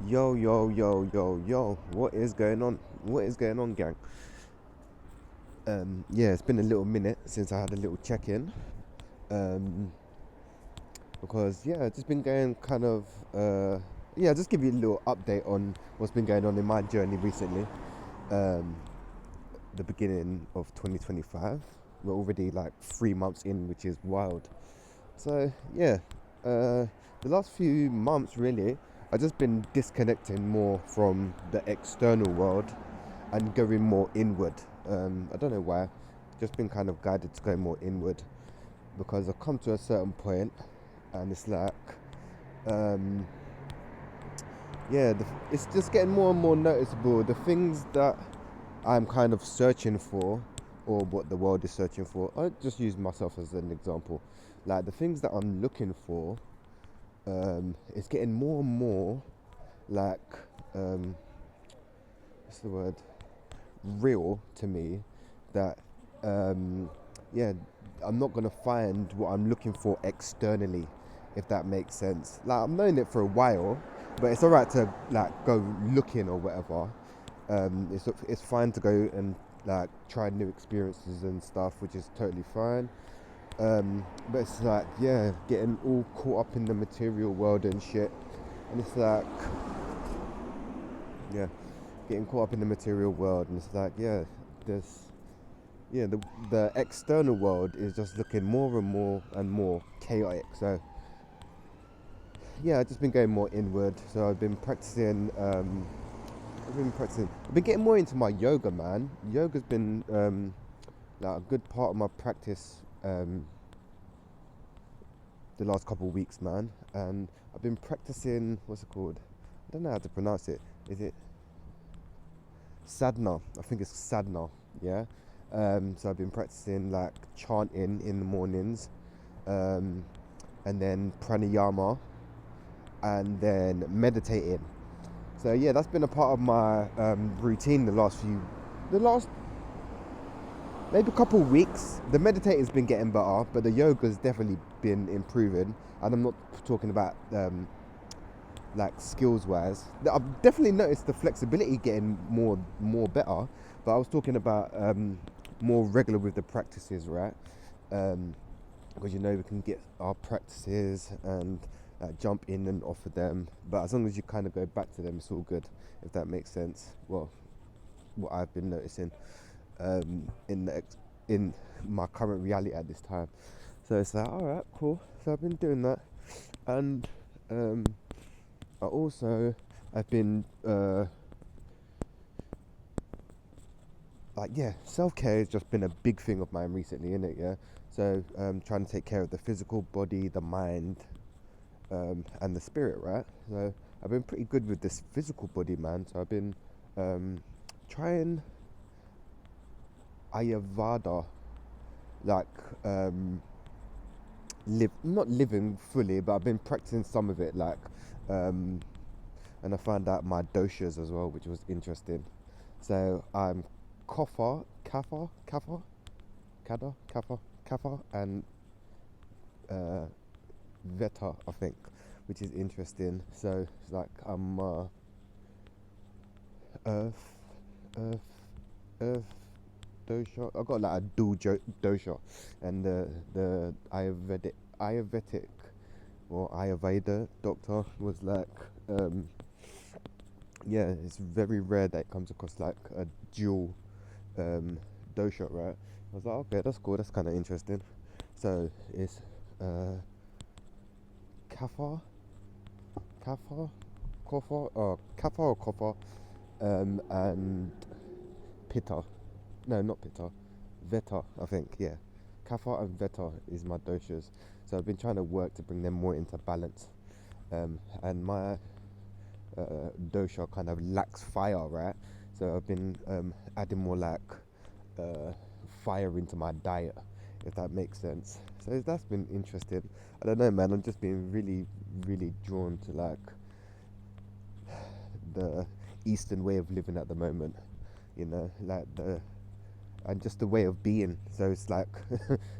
Yo, yo, yo, yo, yo. What is going on? What is going on, gang? Yeah, it's been a little minute since I had a little check in. Um, because, yeah, it's just been going kind of, just give you a little update on what's been going on in my journey recently. Um, the beginning of 2025. We're already like 3 months in, which is wild. So, yeah, the last few months, really, I've just been disconnecting more from the external world and going more inward. I don't know why. Just been kind of guided to go more inward because I've come to a certain point, and it's like, um, it's just getting more and more noticeable. The things that I'm kind of searching for, or what the world is searching for. I just use myself as an example. Like the things that I'm looking for, it's getting more and more like, um, what's the word? Real to me that um, yeah, I'm not gonna find what I'm looking for externally, if that makes sense. Like I've known it for a while, but it's alright to like go looking or whatever. It's fine to go and like try new experiences and stuff, which is totally fine. But it's like getting all caught up in the material world and shit, and it's like yeah, getting caught up in the material world, and it's like there's the external world is just looking more and more and more chaotic. So yeah, I've just been going more inward. So I've been practicing. I've been getting more into my yoga, man. Yoga's been like a good part of my practice the last couple of weeks, man. And I've been practicing. What's it called? I don't know how to pronounce it. Is it sadhana? I think it's sadhana. Yeah. So I've been practicing like chanting in the mornings, um, and then pranayama, and then meditating. So yeah, that's been a part of my routine the last maybe couple of weeks. The meditating's been getting better, but the yoga's definitely been improving. And I'm not talking about like skills wise. I've definitely noticed the flexibility getting more better, but I was talking about more regular with the practices, right? Um, because we can get our practices and jump in and off of them, but as long as you kind of go back to them, it's all good, if that makes sense. Well, what I've been noticing in my current reality at this time. So it's like, all right, cool. So I've been doing that, and um, I've been self care has just been a big thing of mine recently, isn't it? Yeah. So trying to take care of the physical body, the mind, and the spirit, right? So I've been pretty good with this physical body, man. So I've been trying Ayurveda, like live not living fully, but I've been practicing some of it, like, um, and I found out my doshas as well, which was interesting. So I'm Kapha, and uh, Veta, I think, which is interesting. So it's like I'm Earth, Earth, Earth dosha. I got like a dual dosha, and the Ayurvedic or Ayurveda doctor was like, um, it's very rare that it comes across like a dual um, dosha, right? I was like, okay, that's cool. That's kind of interesting. So it's uh, kapha, kapha, kapha or kapha, and pitta. No, not pitta. Veta, I think. Yeah, kapha and veta is my doshas. So I've been trying to work to bring them more into balance. And my dosha kind of lacks fire, right? So I've been adding more like uh, fire into my diet, if that makes sense. So that's been interesting. I don't know, man. I'm just being really, really drawn to like the Eastern way of living at the moment. Like the and just the way of being. So it's like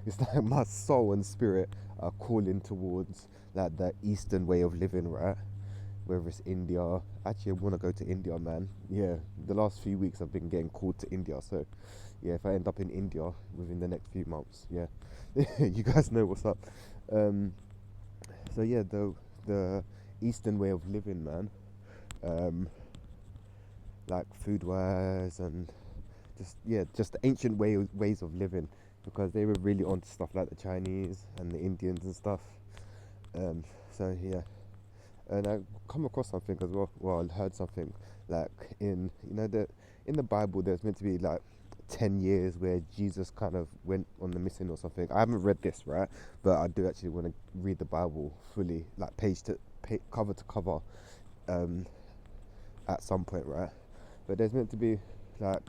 it's like my soul and spirit are calling towards like the Eastern way of living, right? whether it's India. Actually, I want to go to India, man. Yeah, the last few weeks I've been getting called to India, so yeah, if I end up in India within the next few months, yeah, you guys know what's up. Um, so yeah, the Eastern way of living, man. Um, like food wise and just the ancient ways of living, because they were really onto stuff like the Chinese and the Indians and stuff. So yeah, and I come across something as well. Well, I heard something like in the Bible, there's meant to be like 10 years where Jesus kind of went on the missing or something. I haven't read this, right, but I do actually want to read the Bible fully, like cover to cover, um, at some point, right? But there's meant to be like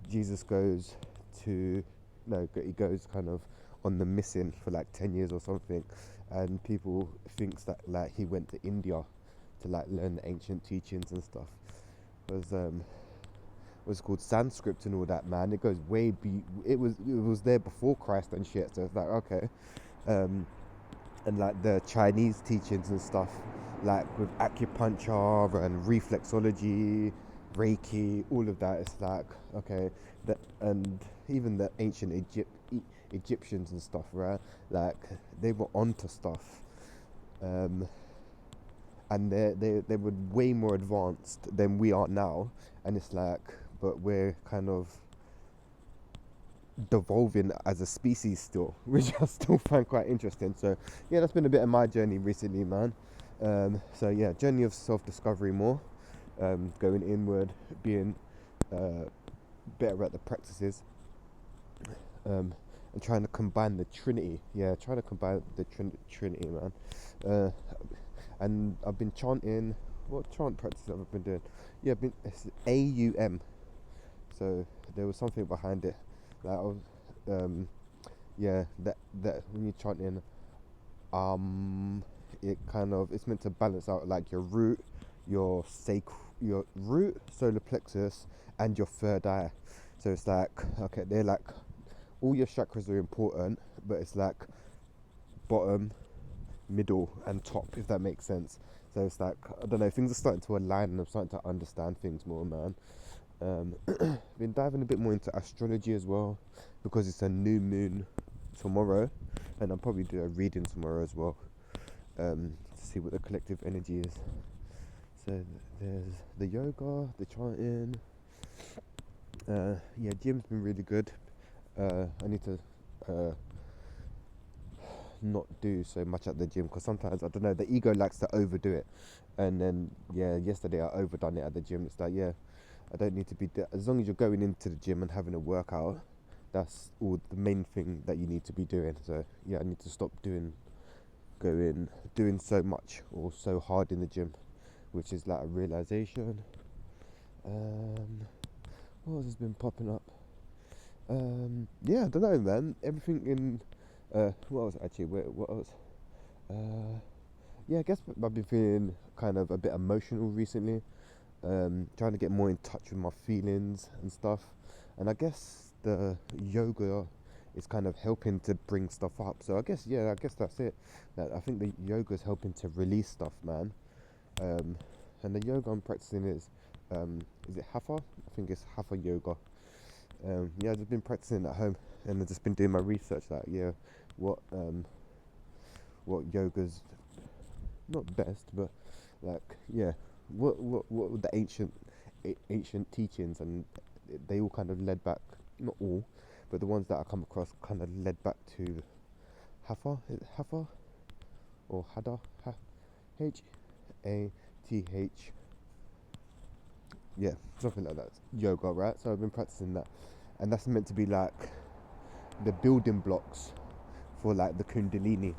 Jesus goes to no, he goes kind of on the missing for like 10 years or something, and people thinks that like he went to India to like learn the ancient teachings and stuff. Because was called Sanskrit and all that, man. It goes it was there before Christ and shit. So it's like okay, and like the Chinese teachings and stuff, like with acupuncture and reflexology, Reiki, all of that. It's like okay, that and even the ancient Egyptians and stuff, right? Like they were onto stuff, um, and they were way more advanced than we are now. And it's like, but we're kind of devolving as a species still, which I still find quite interesting. So yeah, that's been a bit of my journey recently, man. So yeah, journey of self-discovery more, going inward, being better at the practices, and trying to combine the Trinity. Yeah, trying to combine the Trinity, man. And I've been chanting. What chant practice have I been doing? Yeah, it's AUM. So there was something behind it. Like I was, yeah, that when you're chanting, it kind of it's meant to balance out like your root, your root, solar plexus, and your third eye. So it's like okay, they're like all your chakras are important, but it's like bottom, middle, and top, if that makes sense. So it's like I don't know, things are starting to align, and I'm starting to understand things more, man. Been diving a bit more into astrology as well, because it's a new moon tomorrow, and I'll probably do a reading tomorrow as well, to see what the collective energy is. So there's the yoga, the chanting. Yeah, gym's been really good. I need to not do so much at the gym, because sometimes I don't know, the ego likes to overdo it, and then yeah, yesterday I overdone it at the gym. It's like yeah, I don't need to be as long as you're going into the gym and having a workout, that's all the main thing that you need to be doing. So yeah, I need to stop doing so much or so hard in the gym, which is like a realization. What else has been popping up? Yeah, I don't know, man. Everything in what else actually? What else? Yeah, I guess I've been feeling kind of a bit emotional recently. Trying to get more in touch with my feelings and stuff, and I guess the yoga is kind of helping to bring stuff up. So I guess that's it. That I think the yoga is helping to release stuff, man. And the yoga I'm practicing is it Hatha? I think it's Hatha yoga. Yeah, I've just been practicing at home, and I've just been doing my research. Like, yeah, what yoga's not best, but like, yeah, what were the ancient teachings, and they all kind of led back. Not all, but the ones that I come across kind of led back to Hatha. Is it Hatha or Hada? Hath. Yeah, something like that. Yoga, right? So I've been practicing that, and that's meant to be like the building blocks for like the Kundalini,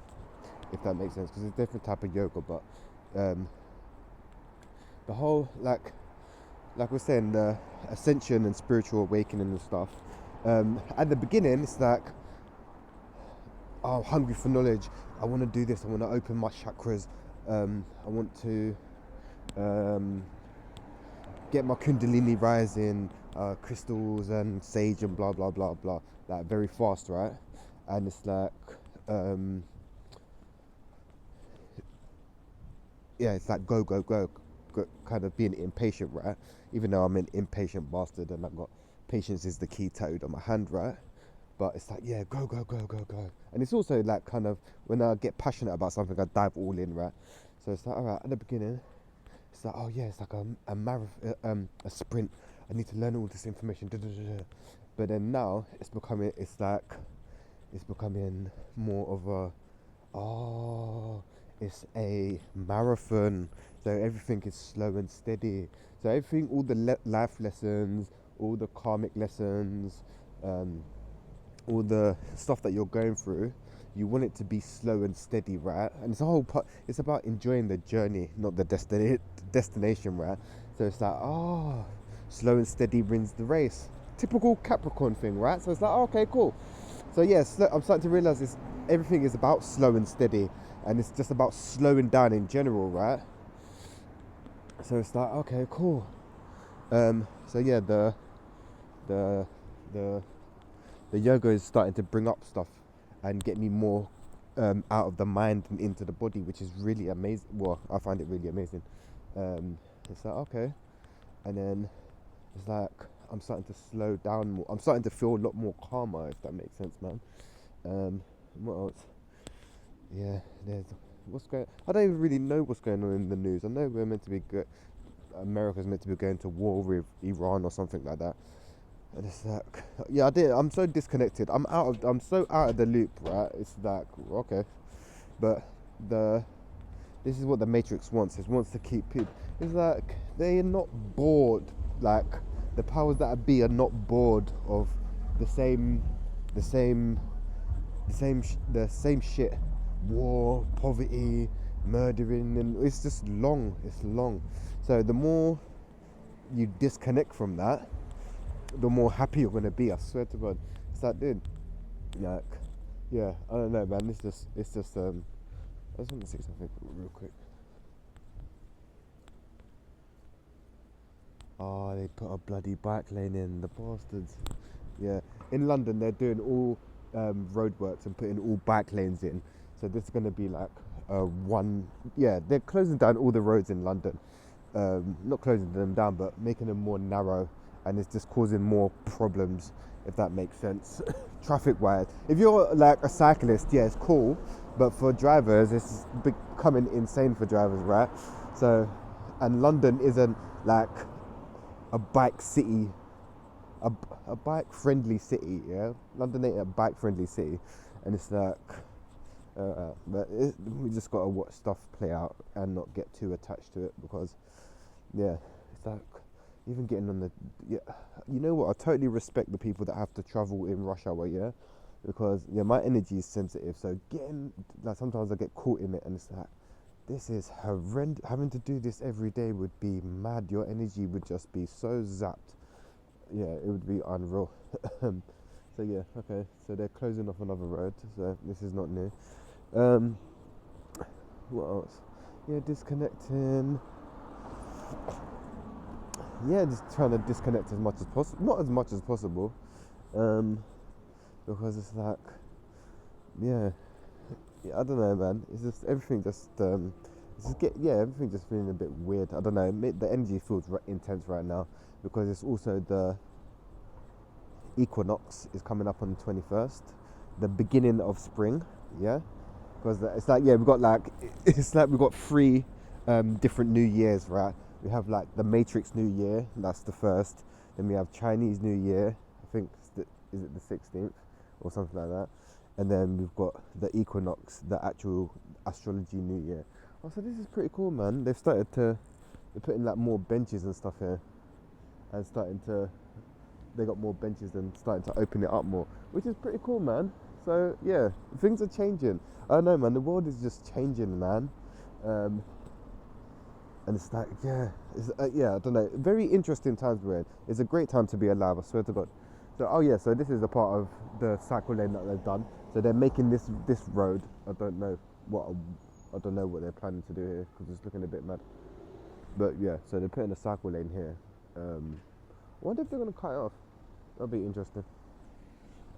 if that makes sense, because it's a different type of yoga. But the whole like we're saying, the ascension and spiritual awakening and stuff. At the beginning, it's like, oh, I'm hungry for knowledge. I want to do this. I want to open my chakras. I want to get my Kundalini rising, crystals and sage and blah blah blah blah, like very fast, right? And it's like yeah, it's like go, go, go, go, kind of being impatient, right? Even though I'm an impatient bastard and I've got patience is the key tattooed on my hand, right? But it's like, yeah, go, go, go, go, go. And it's also like kind of when I get passionate about something, I dive all in, right? So it's like, all right, at the beginning, it's like, oh yeah, it's like a marathon, a sprint. I need to learn all this information. Da, da, da, da. But then now it's becoming more of a, oh, it's a marathon. So everything is slow and steady. So everything, all the life lessons, all the karmic lessons, um, all the stuff that you're going through, you want it to be slow and steady, right? And it's a whole part. It's about enjoying the journey, not the destination, right? So it's like, oh, slow and steady wins the race. Typical Capricorn thing, right? So it's like, oh, okay, cool. So yes, I'm starting to realize this. Everything is about slow and steady, and it's just about slowing down in general, right? So it's like, okay, cool. So yeah, the the the yoga is starting to bring up stuff and get me more out of the mind and into the body, which is really amazing. Well, I find it really amazing. It's like, okay, and then it's like I'm starting to slow down more. I'm starting to feel a lot more calmer, if that makes sense, man. What else? Yeah, there's what's going. I don't even really know what's going on in the news. I know we're meant to be America's meant to be going to war with Iran or something like that. And it's like, yeah, I did. I'm so disconnected. I'm so out of the loop, right? It's like, okay, but the this is what the Matrix wants. It wants to keep people. It's like they are not bored. Like the powers that be are not bored of the same, the same, the same shit. War, poverty, murdering, and it's just long. It's long. So the more you disconnect from that, the more happy you're gonna be. I swear to God. It's like, dude, like, yeah, I don't know, man. It's just. I just want to say something real quick. Oh, they put a bloody bike lane in, the bastards. Yeah, in London they're doing all roadworks and putting all bike lanes in. So this is gonna be like one. Yeah, they're closing down all the roads in London. Not closing them down, but making them more narrow, and it's just causing more problems, if that makes sense, traffic wise. If you're like a cyclist, yeah, it's cool, but for drivers, it's becoming insane for drivers, right? So, and London isn't like a bike city, a, a bike friendly city, yeah? London ain't a bike friendly city, and it's like, but we just gotta watch stuff play out and not get too attached to it because, yeah, it's like even getting on the, yeah, you know what? I totally respect the people that have to travel in rush hour, yeah, because yeah, my energy is sensitive, so getting like sometimes I get caught in it, and it's like this is horrendous. Having to do this every day would be mad. Your energy would just be so zapped. Yeah, it would be unreal. So yeah, okay. So they're closing off another road. So this is not new. Um, what else? Yeah, disconnecting. Yeah, just trying to disconnect as much as possible. Not as much as possible, um, because it's like, yeah, yeah, I don't know, man. It's just everything everything just feeling a bit weird. I don't know. The energy feels intense right now because it's also the equinox is coming up on the 21st, the beginning of spring. Yeah, because it's like, yeah, we've got like it's like we've got three different New Years, right? We have like the Matrix New Year, that's the first. Then we have Chinese New Year, I think is it the 16th or something like that. And then we've got the equinox, the actual astrology New Year. Oh, so this is pretty cool, man. They're putting like more benches and stuff here, and they got more benches and starting to open it up more, which is pretty cool, man. So yeah, things are changing. I don't know, man. The world is just changing, man. Um, and it's like, yeah, I don't know. Very interesting times we're in. It's a great time to be alive. I swear to God. So, oh yeah, so this is a part of the cycle lane that they've done. So they're making this road. I don't know what they're planning to do here because it's looking a bit mad. But yeah, so they're putting a cycle lane here. I wonder if they're gonna cut it off. That'll be interesting.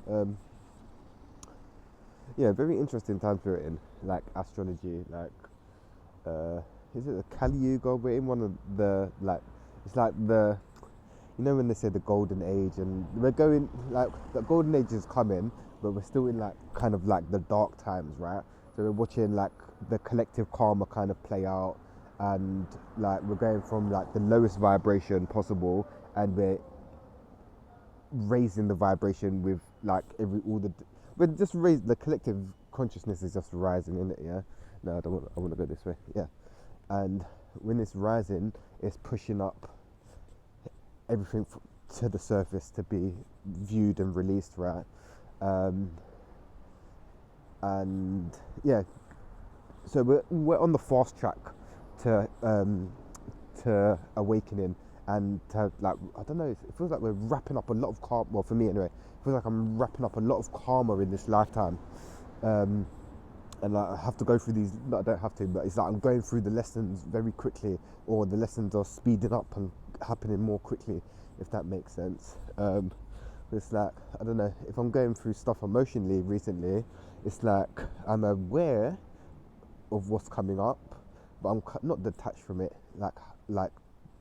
Um, yeah, very interesting times we're in. Like astrology, like is it the Kali Yuga? We're in one of the like, it's like the, you know when they say the golden age, and we're going like the golden age is coming, but we're still in like kind of like the dark times, right? So we're watching like the collective karma kind of play out, and like we're going from like the lowest vibration possible, and we're raising the vibration with like we're just raise the collective consciousness is just rising in it, yeah. No, I want to go this way, yeah. And when it's rising, it's pushing up everything to the surface to be viewed and released, right? Um, and yeah, so we're on the fast track to awakening, and to like, I don't know, it feels like we're wrapping up a lot of karma. Well, for me anyway, it feels like I'm wrapping up a lot of karma in this lifetime. Um, and like, I have to go through these. No, I don't have to, but it's like I'm going through the lessons very quickly, or the lessons are speeding up and happening more quickly, if that makes sense. It's like, I don't know, if I'm going through stuff emotionally recently, it's like I'm aware of what's coming up, but I'm not detached from it, like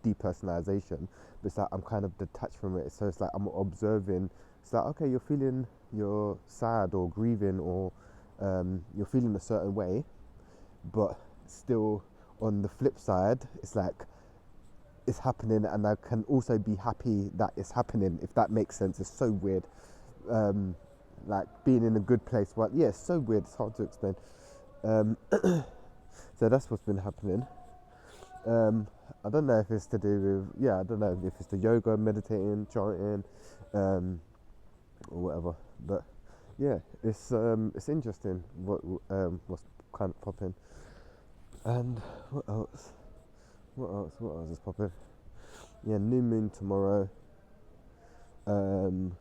depersonalization. But it's like I'm kind of detached from it. So it's like I'm observing. It's like, okay, you're sad or grieving, or you're feeling a certain way, but still on the flip side, it's like it's happening, and I can also be happy that it's happening, if that makes sense. It's so weird. Um, like being in a good place. Well, yeah, it's so weird. It's hard to explain. Um, so that's what's been happening. I don't know if it's to do with, yeah, I don't know if it's the yoga, meditating, chanting, or whatever. But yeah, it's interesting what's kind of popping. And what else? What else is popping? Yeah, new moon tomorrow. Um,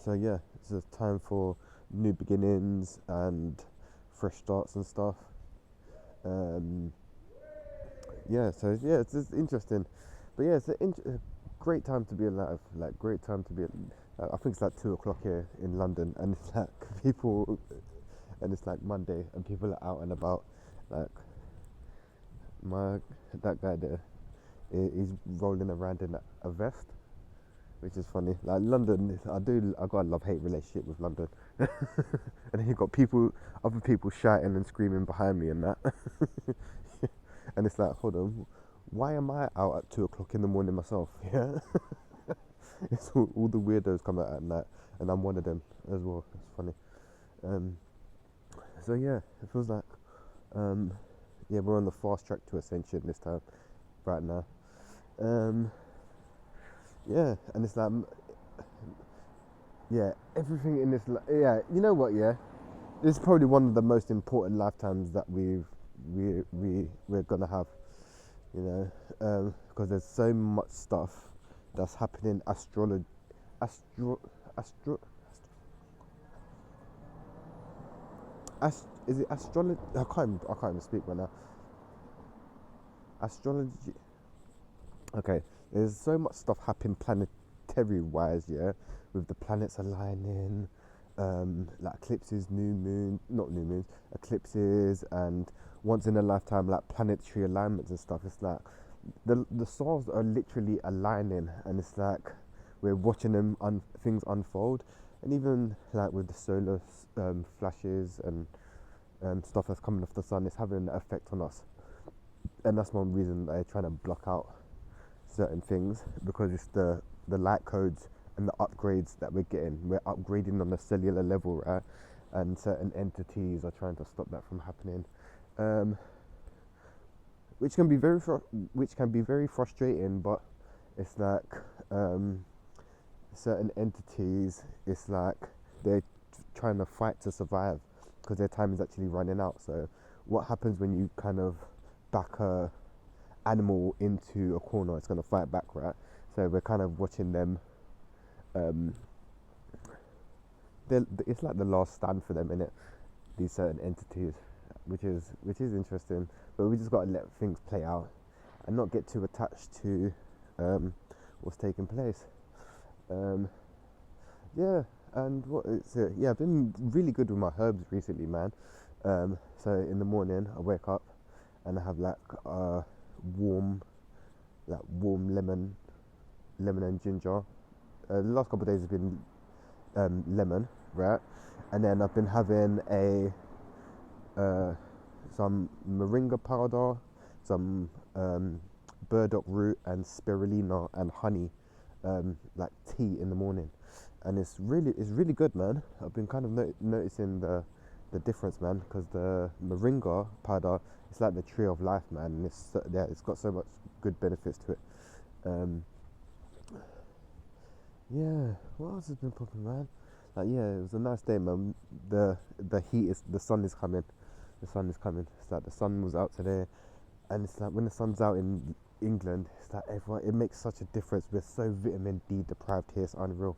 so yeah, it's a time for new beginnings and fresh starts and stuff. Um, yeah, so yeah, it's just interesting. But yeah, it's a great time to be alive. Like, great time to be. I think it's like 2 o'clock here in London, and it's like people, and it's like Monday, and people are out and about. Like my that guy there, he's rolling around in a vest, which is funny. Like London, I got a love-hate relationship with London, and then you got other people shouting and screaming behind me and that, and it's like, hold on, why am I out at 2 o'clock in the morning myself? Yeah, it's all the weirdos come out at night, and I'm one of them as well. It's funny. Um, so yeah, it feels like, yeah, we're on the fast track to ascension this time, right now. Um, yeah, and it's like, yeah, everything in this, yeah, you know what, yeah, this is probably one of the most important lifetimes that we're gonna have, you know, because there's so much stuff that's happening. Astrology, astro, is it astrology? I can't even speak right now. Astrology. Okay, there's so much stuff happening planetary wise, yeah, with the planets aligning, like eclipses, not new moons, eclipses, and once in a lifetime, like planetary alignments and stuff. It's like the stars are literally aligning, and it's like we're watching things unfold, and even like with the solar flashes and stuff that's coming off the sun, it's having an effect on us, and that's one reason they're trying to block out certain things, because it's the light codes and the upgrades that we're getting. We're upgrading on a cellular level, right? And certain entities are trying to stop that from happening, um, which can be very frustrating. But it's like, certain entities, it's like they're trying to fight to survive, because their time is actually running out. So what happens when you kind of back a animal into a corner? It's going to fight back, right? So we're kind of watching them. um, it's like the last stand for them, innit? These certain entities, which is interesting. But we just got to let things play out and not get too attached to what's taking place. um, yeah. And what it's yeah, I've been really good with my herbs recently, man. So in the morning I wake up, and I have like warm, warm lemon and ginger. The last couple of days have been lemon, right? And then I've been having some moringa powder, some burdock root and spirulina and honey, like tea in the morning, and it's really good, man. I've been kind of noticing the difference, man, because the moringa powder, it's like the tree of life, man, and it's got so much good benefits to it. Yeah, what else has been popping, man? Like, yeah, it was a nice day, man. The sun is coming. The sun is coming. It's like the sun was out today, and it's like when the sun's out in England, it's like everyone. It makes such a difference. We're so vitamin D deprived here. It's unreal.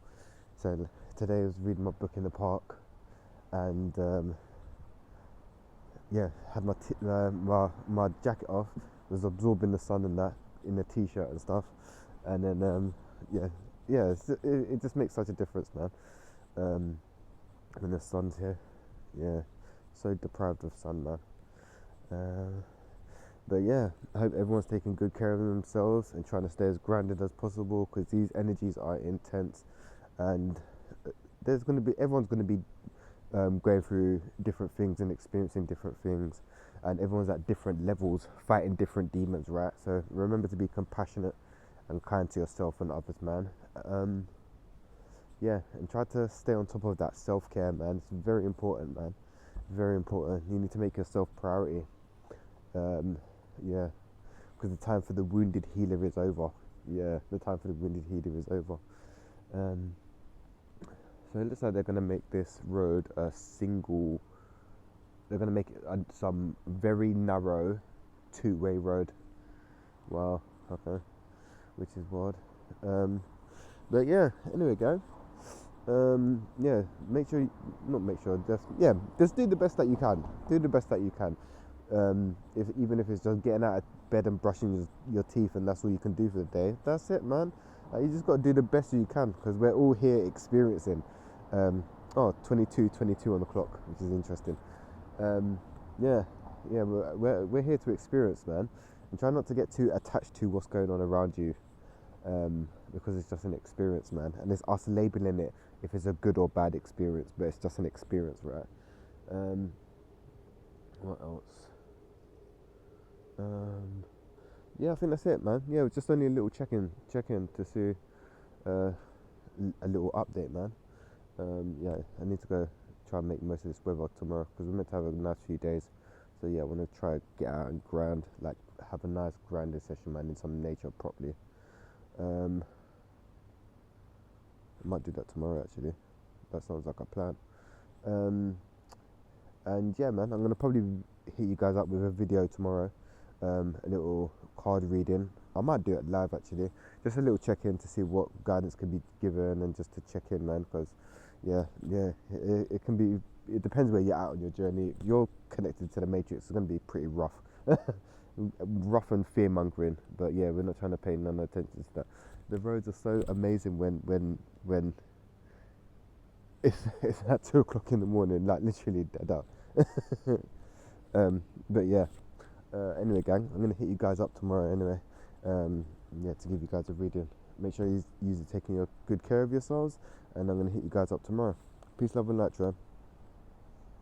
So today I was reading my book in the park, and yeah, had my jacket off, was absorbing the sun and that in the t-shirt and stuff, and then yeah, it just makes such a difference, man. When the sun's here, yeah, so deprived of sun, man. But yeah, I hope everyone's taking good care of themselves and trying to stay as grounded as possible, because these energies are intense, and everyone's gonna be going through different things and experiencing different things, and everyone's at different levels fighting different demons, right? So remember to be compassionate and kind to yourself and others, man. Yeah, and try to stay on top of that self-care, man. It's very important, man. Very important. You need to make yourself priority. Yeah, because the time for the wounded healer is over. Yeah, the time for the wounded healer is over. So it looks like they're going to make this road a single. They're going to make it some very narrow two-way road. Wow. Okay. Which is wild. But yeah. Anyway, guys. Yeah. Just do the best that you can. Do the best that you can. Even if it's just getting out of bed and brushing your teeth, and that's all you can do for the day. That's it, man. You just got to do the best you can, because we're all here experiencing. 22 on the clock, which is interesting. Yeah, we're here to experience, man, and try not to get too attached to what's going on around you, because it's just an experience, man, and it's us labeling it if it's a good or bad experience, but it's just an experience, right? What else? Yeah, I think that's it, man. Yeah, just only a little check-in to see a little update, man. Yeah, I need to go try and make most of this weather tomorrow, because we're meant to have a nice few days. So yeah, I want to try to get out and have a nice grounding session, man, in some nature properly. I might do that tomorrow, actually. That sounds like a plan. And yeah, man, I'm gonna probably hit you guys up with a video tomorrow, a little card reading. I might do it live, actually, just a little check-in to see what guidance can be given, and just to check in, man, because it can be. It depends where you're at on your journey. If you're connected to the matrix, it's going to be pretty rough, rough and fear-mongering. But yeah, we're not trying to pay none attention to that. The roads are so amazing when it's at 2 o'clock in the morning, like literally dead up. But yeah. Anyway, gang, I'm gonna hit you guys up tomorrow. Anyway, yeah, to give you guys a reading. Make sure you're taking good care of yourselves, and I'm gonna hit you guys up tomorrow. Peace, love, and light,